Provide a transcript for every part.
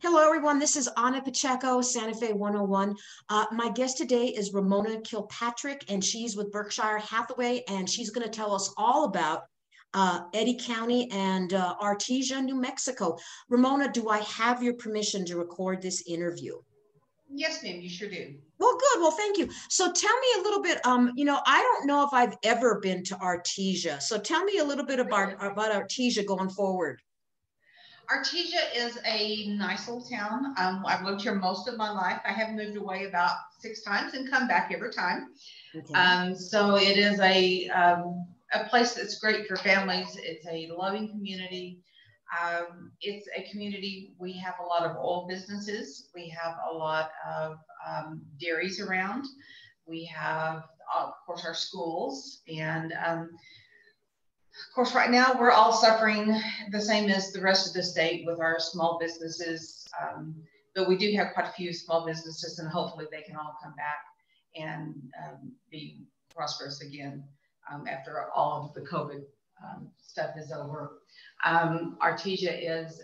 Hello, everyone. This is Anna Pacheco, Santa Fe 101. My guest today is Ramona Kilpatrick, and she's with Berkshire Hathaway, and she's going to tell us all about Eddy County and Artesia, New Mexico. Ramona, do I have your permission to record this interview? Yes, ma'am, you sure do. Well, good. Well, thank you. So tell me a little bit, I don't know if I've ever been to Artesia. So tell me a little bit about Artesia going forward. Artesia is a nice little town. I've lived here most of my life. I have moved away about 6 times and come back every time. Okay. So it is a place that's great for families. It's a loving community. It's a community, we have a lot of oil businesses. We have a lot of dairies around. We have, of course, our schools. And of course, right now we're all suffering the same as the rest of the state with our small businesses. But we do have quite a few small businesses, and hopefully they can all come back and be prosperous again after all of the COVID stuff is over. Artesia is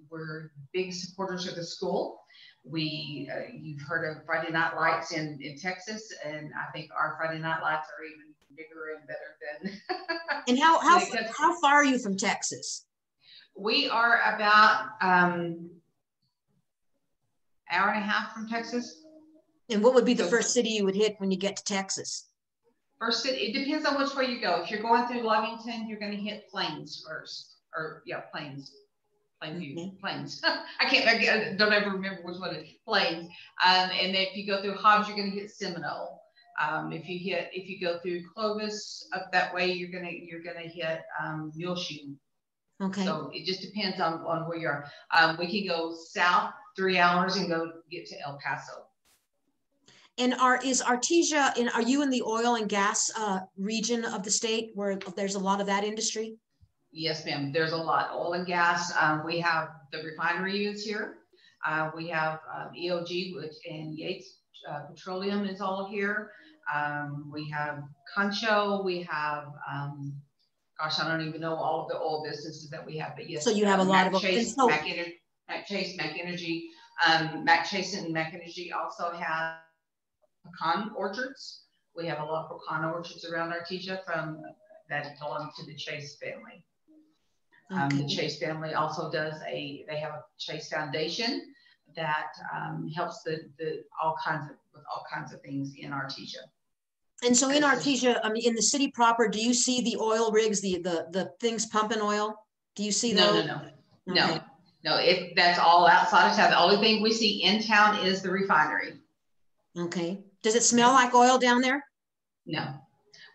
we're big supporters of the school. You've heard of Friday Night Lights in Texas, and I think our Friday Night Lights are even bigger and better than. And how far are you from Texas? We are about hour and a half from Texas. And what would be the first city you would hit when you get to Texas? First city, it depends on which way you go. If you're going through Lovington, you're going to hit Plains first, or yeah, Plains. Plainview, Plains. I don't ever remember which one it is. Plains. And if you go through Hobbs, you're going to hit Seminole. If you go through Clovis up that way, you're gonna hit Muleshoe. Okay. So it just depends on where you are. We can go south 3 hours and get to El Paso. And is Artesia are you in the oil and gas region of the state where there's a lot of that industry? Yes, ma'am. There's a lot oil and gas. We have the refinery is here. We have EOG, and Yates Petroleum is all here. We have Concho. We have gosh, I don't even know all of the oil businesses that we have, but yes. So you have a lot of Chase, Mac Energy. Mac Chase and Mac Energy also have pecan orchards. We have a lot of pecan orchards around Artesia that belong to the Chase family. The Chase family also they have a Chase Foundation that helps with all kinds of things in Artesia. And so in Artesia, I mean, in the city proper, do you see the oil rigs, the things pumping oil? Do you see those? No. That's all outside of town. The only thing we see in town is the refinery. Okay. Does it smell like oil down there? No.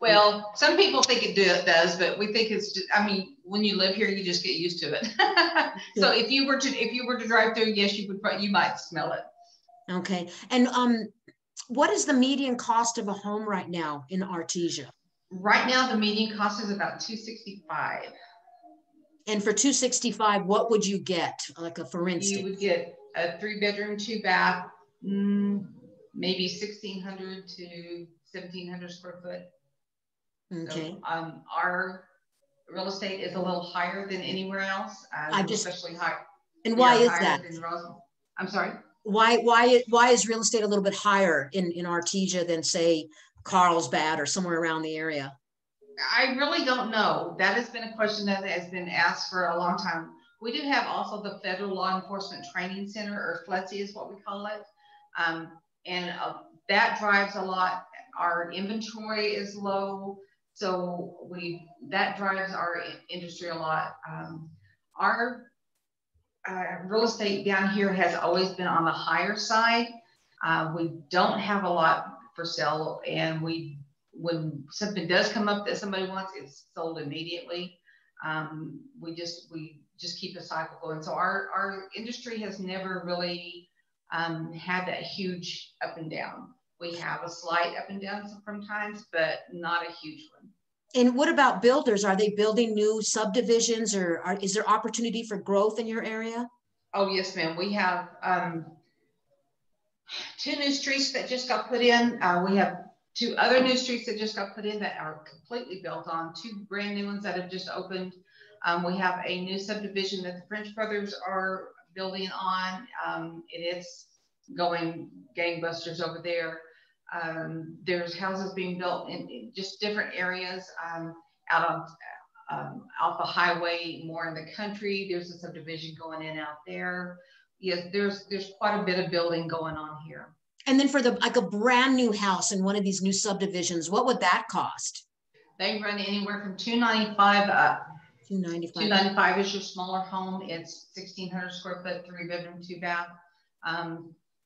Well, some people think it does, but we think it's just, I mean, when you live here, you just get used to it. So if you were to drive through, yes, you might smell it. Okay. And what is the median cost of a home right now in Artesia? Right now, the median cost is about $265,000. And for $265,000, what would you get? For instance, you would get a 3-bedroom, 2-bath, maybe 1,600 to 1,700 square foot. Okay. So, our real estate is a little higher than anywhere else. Especially high. And why is that? I'm sorry. Why is real estate a little bit higher in Artesia than, say, Carlsbad or somewhere around the area? I really don't know. That has been a question that has been asked for a long time. We do have also the Federal Law Enforcement Training Center, or FLETC is what we call it. And that drives a lot. Our inventory is low, so that drives our industry a lot. Our real estate down here has always been on the higher side. We don't have a lot for sale, and when something does come up that somebody wants, it's sold immediately. We just keep a cycle going. So our industry has never really had that huge up and down. We have a slight up and down sometimes, but not a huge one. And what about builders? Are they building new subdivisions, or is there opportunity for growth in your area? Oh, yes, ma'am. We have 2 new streets that just got put in. We have 2 other new streets that just got put in that are completely built on, 2 brand new ones that have just opened. We have a new subdivision that the French brothers are building on. It is going gangbusters over there. There's houses being built in just different areas out on off the highway, more in the country. There's a subdivision going in out there. Yes, there's quite a bit of building going on here. And then for like a brand new house in one of these new subdivisions, what would that cost? They run anywhere from $295 up. $295 is your smaller home. It's 1,600 square foot, 3-bedroom, 2-bath.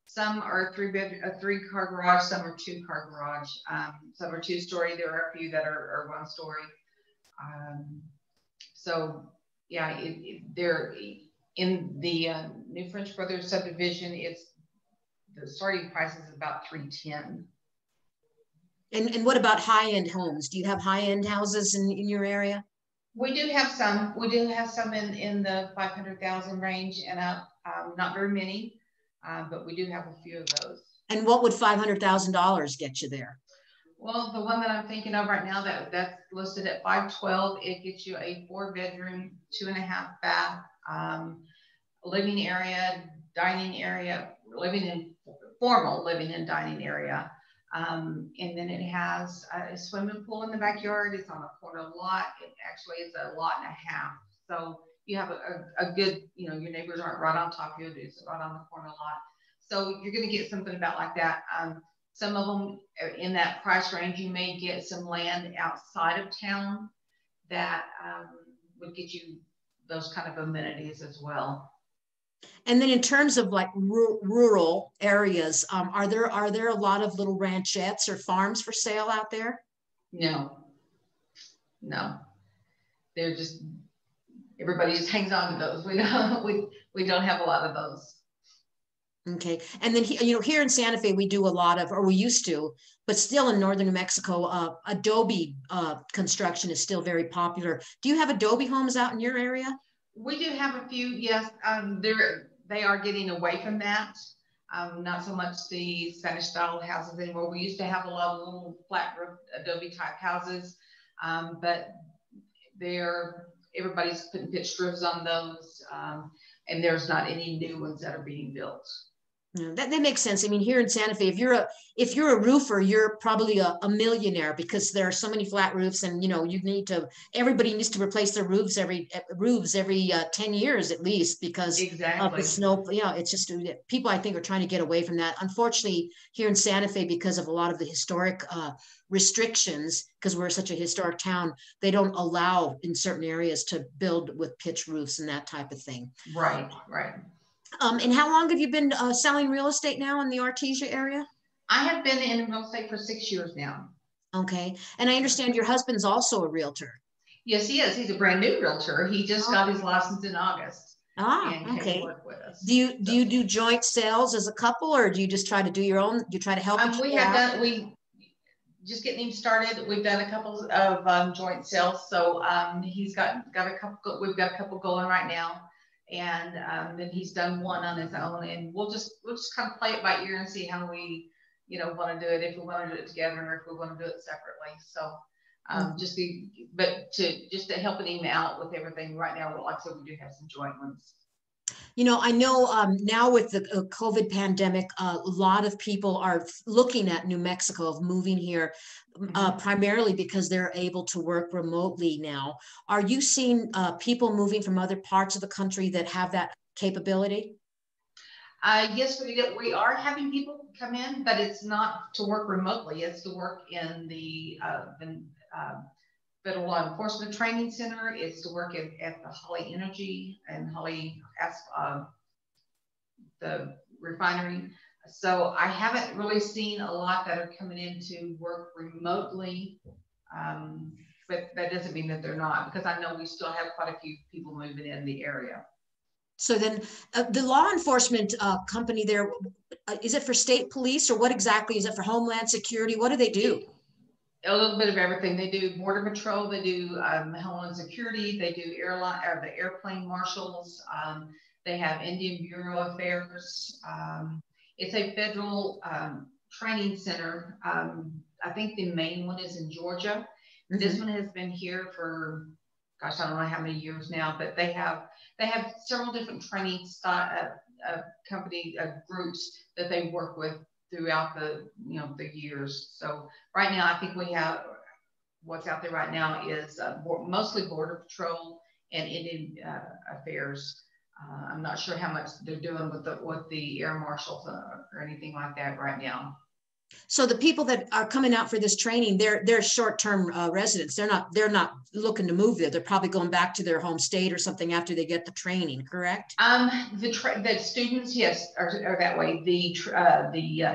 Some are a 3-car garage, some are 2-car garage, some are 2-story. There are a few that are 1-story. So yeah, they're in the New French Brothers subdivision. The starting price is about $310. And what about high-end homes? Do you have high-end houses in your area? We do have some. We do have some in the 500,000 range and up. Not very many, but we do have a few of those. And what would $500,000 get you there? Well, the one that I'm thinking of right now that's listed at $512, it gets you a 4-bedroom, 2.5-bath, living area, dining area, formal living and dining area. And then it has a swimming pool in the backyard. It's on a corner lot. It actually is a lot and a half. So you have a good, your neighbors aren't right on top of you. It's right on the corner lot. So you're going to get something about like that. Some of them in that price range, you may get some land outside of town that would get you those kind of amenities as well. And then in terms of like rural areas, are there a lot of little ranchettes or farms for sale out there? No. They're just, everybody just hangs on to those. We don't have a lot of those. Okay. And then, here in Santa Fe, we do a lot of, or we used to, but still in northern New Mexico, Adobe construction is still very popular. Do you have Adobe homes out in your area? We do have a few, yes. They are getting away from that. Not so much the Spanish style houses anymore. We used to have a lot of little flat roof Adobe type houses, but everybody's putting pitched roofs on those, and there's not any new ones that are being built. Yeah, that makes sense. I mean, here in Santa Fe, if you're a roofer, you're probably a millionaire, because there are so many flat roofs, and everybody needs to replace their roofs every 10 years at least, because of the snow. It's just people, I think, are trying to get away from that. Unfortunately, here in Santa Fe, because of a lot of the historic restrictions, because we're such a historic town, they don't allow in certain areas to build with pitch roofs and that type of thing. Right. And how long have you been selling real estate now in the Artesia area? I have been in real estate for 6 years now. Okay. And I understand your husband's also a realtor. Yes, he is. He's a brand new realtor. He just got his license in August. And okay. Work with us. Do you do joint sales as a couple, or do you just try to do your own? Do you try to help? We just getting him started. We've done a couple of joint sales. So he's got a couple. We've got a couple going right now. And then he's done one on his own, and we'll just kind of play it by ear and see how we, want to do it, if we want to do it together or if we want to do it separately. So just to helping him out with everything right now. Like I said, we do have some joint ones. I know now with the COVID pandemic, a lot of people are looking at New Mexico, of moving here, primarily because they're able to work remotely now. Are you seeing people moving from other parts of the country that have that capability? Yes, we are having people come in, but it's not to work remotely. It's to work in the Federal Law Enforcement Training Center. It's to work at the Holly Energy and Holly, the refinery. So I haven't really seen a lot that are coming in to work remotely, but that doesn't mean that they're not, because I know we still have quite a few people moving in the area. So then the law enforcement company there, is it for state police, or what exactly? Is it for Homeland Security? What do they do? A little bit of everything. They do border patrol, they do Homeland Security, they do the airplane marshals, they have Indian Bureau Affairs. It's a federal training center. I think the main one is in Georgia. This one has been here for gosh, I don't know how many years now, but they have several different training company groups that they work with throughout the years. So right now, I think we have what's out there right now is mostly Border Patrol and Indian Affairs. I'm not sure how much they're doing with the air marshals or anything like that right now. So the people that are coming out for this training, they're short-term residents. They're not looking to move there. They're probably going back to their home state or something after they get the training. Correct? The students, yes, are that way. The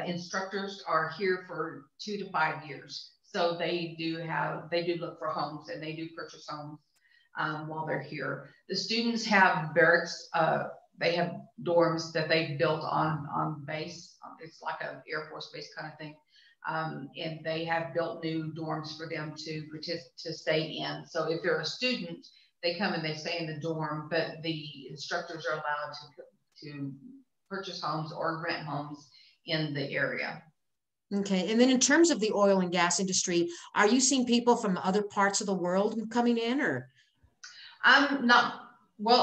instructors are here for 2 to 5 years, so they do look for homes and they do purchase homes while they're here. The students have barracks. They have dorms that they built on base. It's like an Air Force base kind of thing. And they have built new dorms for them to stay in. So if they're a student, they come and they stay in the dorm, but the instructors are allowed to purchase homes or rent homes in the area. Okay. And then in terms of the oil and gas industry, are you seeing people from other parts of the world coming in, or? I'm not, well,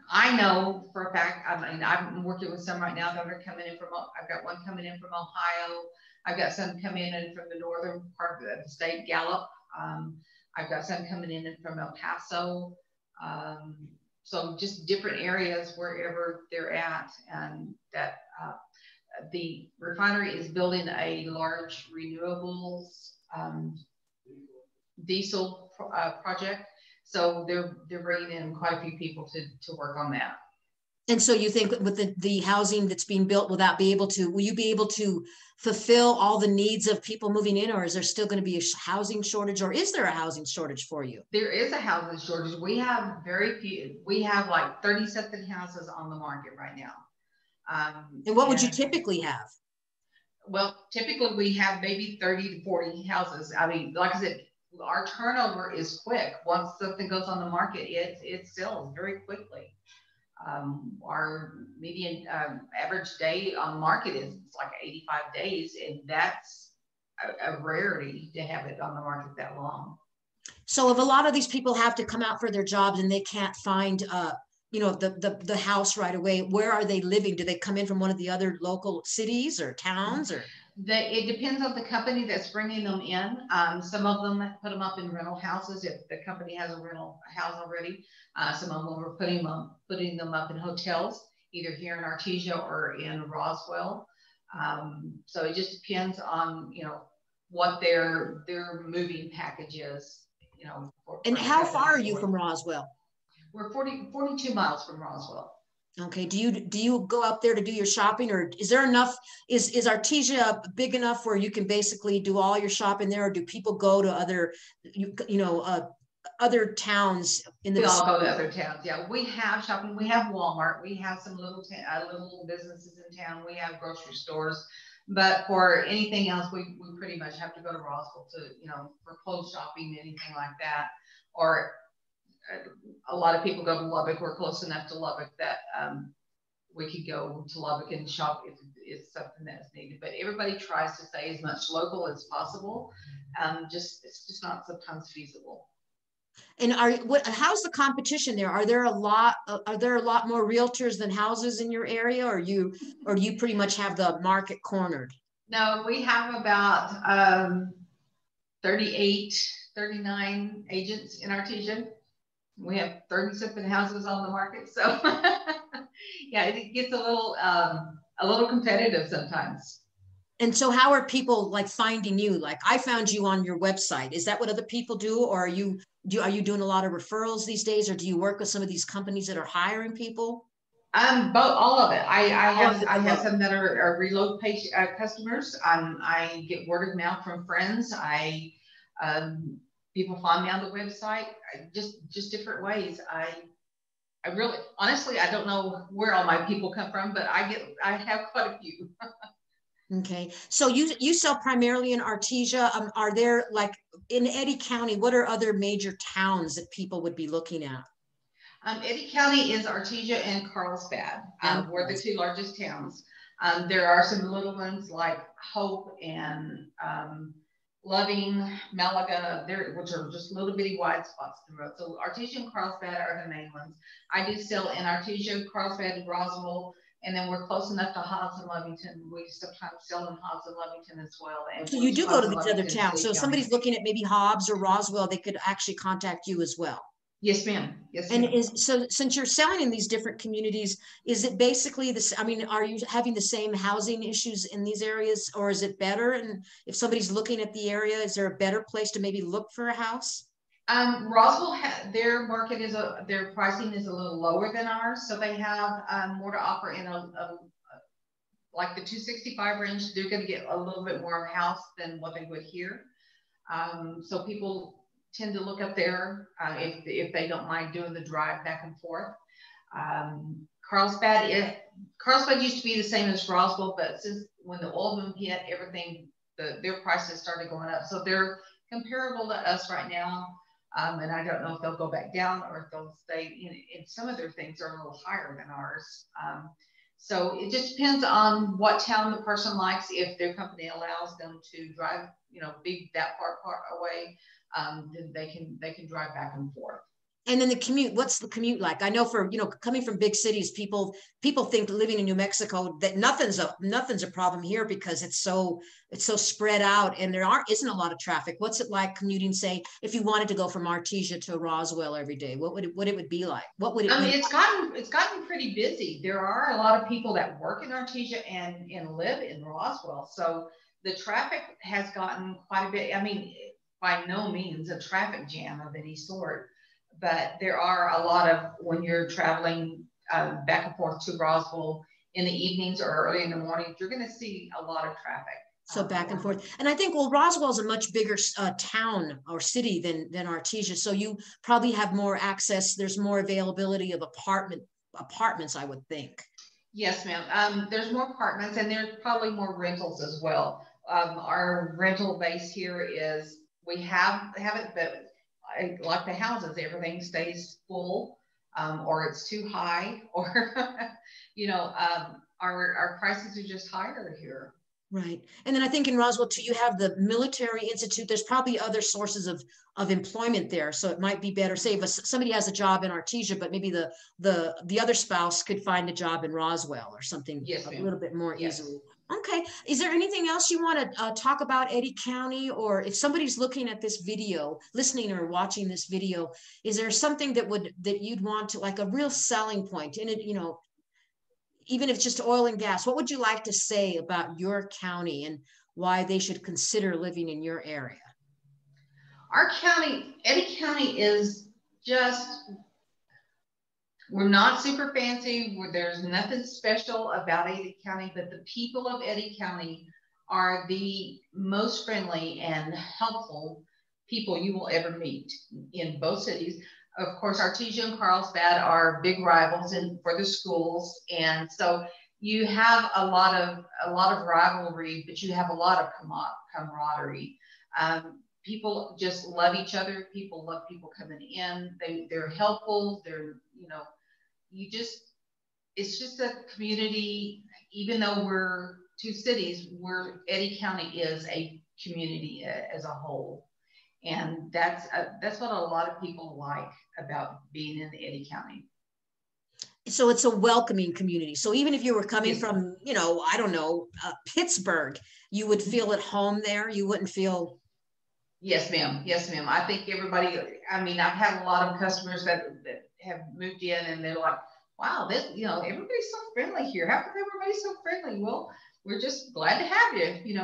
I know for a fact, I mean, I'm working with some right now that are coming in from, I've got one coming in from Ohio. I've got some coming in from the northern part of the state, Gallup. I've got some coming in from El Paso. So just different areas wherever they're at. And that the refinery is building a large renewables diesel project. So they're bringing in quite a few people to work on that. And so you think with the housing that's being built, will you be able to fulfill all the needs of people moving in, or is there still going to be a housing shortage, or is there a housing shortage for you? There is a housing shortage. We have very few. We have like 30-something houses on the market right now. And what would you typically have? Well, typically we have maybe 30 to 40 houses. I mean, like I said, our turnover is quick. Once something goes on the market, it sells very quickly. Our median average day on market is like 85 days, and that's a rarity to have it on the market that long. So if a lot of these people have to come out for their jobs and they can't find the house right away, where are they living? Do they come in from one of the other local cities or towns, or? It depends on the company that's bringing them in. Some of them put them up in rental houses if the company has a rental house already. Some of them are putting them up in hotels, either here in Artesia or in Roswell. So it just depends on what their moving package is. And how far are you from Roswell? We're 42 miles from Roswell. Okay. Do you go up there to do your shopping, or is there enough? Is Artesia big enough where you can basically do all your shopping there, or do people go to other other towns in the? We all go to other towns. Yeah, we have shopping. We have Walmart. We have some little businesses in town. We have grocery stores. But for anything else, we pretty much have to go to Roswell for clothes shopping, anything like that. Or a lot of people go to Lubbock. We're close enough to Lubbock that we could go to Lubbock and shop if it's something that's needed. But everybody tries to stay as much local as possible. It's just not sometimes feasible. And how's the competition there? Are there a lot more realtors than houses in your area, or do you pretty much have the market cornered? No, we have about 38, 39 agents in Artesia. We have 30-something houses on the market, so yeah, it gets a little competitive sometimes. And so how are people like finding you? Like, I found you on your website. Is that what other people do? Or are you doing a lot of referrals these days, or do you work with some of these companies that are hiring people? Both, all of it. I have some that are reload customers. I get word of mouth from friends. People find me on the website, just different ways. I really, honestly, I don't know where all my people come from, but I have quite a few. Okay, so you sell primarily in Artesia. Are there, like, in Eddy County, what are other major towns that people would be looking at? Eddy County is Artesia and Carlsbad. We're the two largest towns. There are some little ones like Hope and Loving, Malaga, which are just little bitty wide spots in the road. So Artesia and Carlsbad are the main ones. I do sell in Artesia, Carlsbad, Roswell, and then we're close enough to Hobbs and Lovington. We sometimes sell in Hobbs and Lovington as well. And so you do go to these other Lovington, towns. So if somebody's looking at maybe Hobbs or Roswell, they could actually contact you as well. Yes, ma'am. Yes, and ma'am. so since you're selling in these different communities, is it basically this? I mean, are you having the same housing issues in these areas, or is it better? And if somebody's looking at the area, is there a better place to maybe look for a house? Roswell, their market is their pricing is a little lower than ours, so they have more to offer in like the 265 range. They're going to get a little bit more of a house than what they would here. So people tend to look up there if they don't mind doing the drive back and forth. Carlsbad used to be the same as Roswell, but since when the oil boom hit, everything, their prices started going up. So they're comparable to us right now. And I don't know if they'll go back down or if they'll stay in some of their things are a little higher than ours. So it just depends on what town the person likes. If their company allows them to drive, be that far away, then they can drive back and forth. And then the commute, what's the commute like? I know for, coming from big cities, people think living in New Mexico that nothing's a problem here because it's so spread out and there isn't a lot of traffic. What's it like commuting, say, if you wanted to go from Artesia to Roswell every day? What it would be like? What would it be? It's gotten pretty busy. There are a lot of people that work in Artesia and live in Roswell. So the traffic has gotten quite a bit. I mean, by no means a traffic jam of any sort. But there are a lot of, when you're traveling back and forth to Roswell in the evenings or early in the morning, you're going to see a lot of traffic. So back and forth. And I think, well, Roswell is a much bigger town or city than Artesia. So you probably have more access. There's more availability of apartments, I would think. Yes, ma'am. There's more apartments and there's probably more rentals as well. Our rental base here is, we have it, but like the houses, everything stays full, or it's too high, or our prices are just higher here. Right. And then I think in Roswell too, you have the military institute. There's probably other sources of employment there. So it might be better, say if somebody has a job in Artesia, but maybe the other spouse could find a job in Roswell or something. Yes, a little bit more yes. easily. Okay. Is there anything else you want to talk about Eddy County? Or if somebody's looking at this video, listening or watching this video, is there something that you'd want to, like a real selling point in it, even if it's just oil and gas, what would you like to say about your county and why they should consider living in your area? Our county, Eddy County, is just, we're not super fancy. There's nothing special about Eddy County, but the people of Eddy County are the most friendly and helpful people you will ever meet in both cities. Of course, Artesia and Carlsbad are big rivals for the schools, and so you have a lot of rivalry, but you have a lot of camaraderie. People just love each other. People love people coming in. They're helpful. It's just a community. Even though we're two cities, Eddy County is a community as a whole. And that's what a lot of people like about being in Eddy County. So it's a welcoming community. So even if you were coming from, I don't know, Pittsburgh, you would feel at home there. You wouldn't feel. Yes, ma'am. Yes, ma'am. I think everybody, I've had a lot of customers that have moved in and they're like, wow, everybody's so friendly here. How come everybody's so friendly? Well, we're just glad to have you.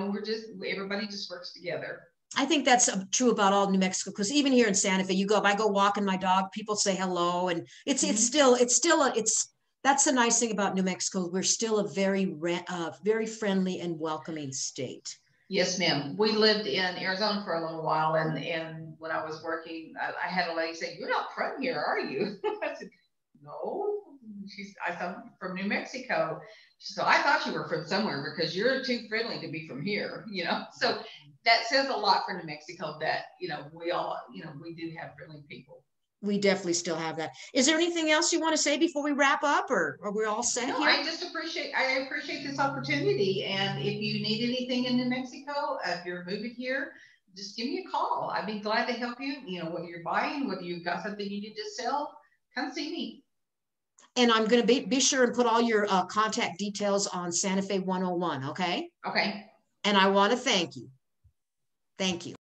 Everybody just works together. I think that's true about all New Mexico, because even here in Santa Fe, if I go walking my dog, people say hello, and it's that's the nice thing about New Mexico. We're still a very friendly and welcoming state. Yes, ma'am. We lived in Arizona for a little while, and when I was working, I had a lady say, "You're not from here, are you?" I said, "No." I'm from New Mexico. So I thought you were from somewhere because you're too friendly to be from here, So that says a lot for New Mexico that, we do have friendly people. We definitely still have that. Is there anything else you want to say before we wrap up, or are we all set here? I appreciate this opportunity. And if you need anything in New Mexico, if you're moving here, just give me a call. I'd be glad to help you. You know, whether you're buying, whether you've got something you need to sell, come see me. And I'm going to be sure and put all your contact details on Santa Fe 101. Okay. Okay. And I want to thank you. Thank you.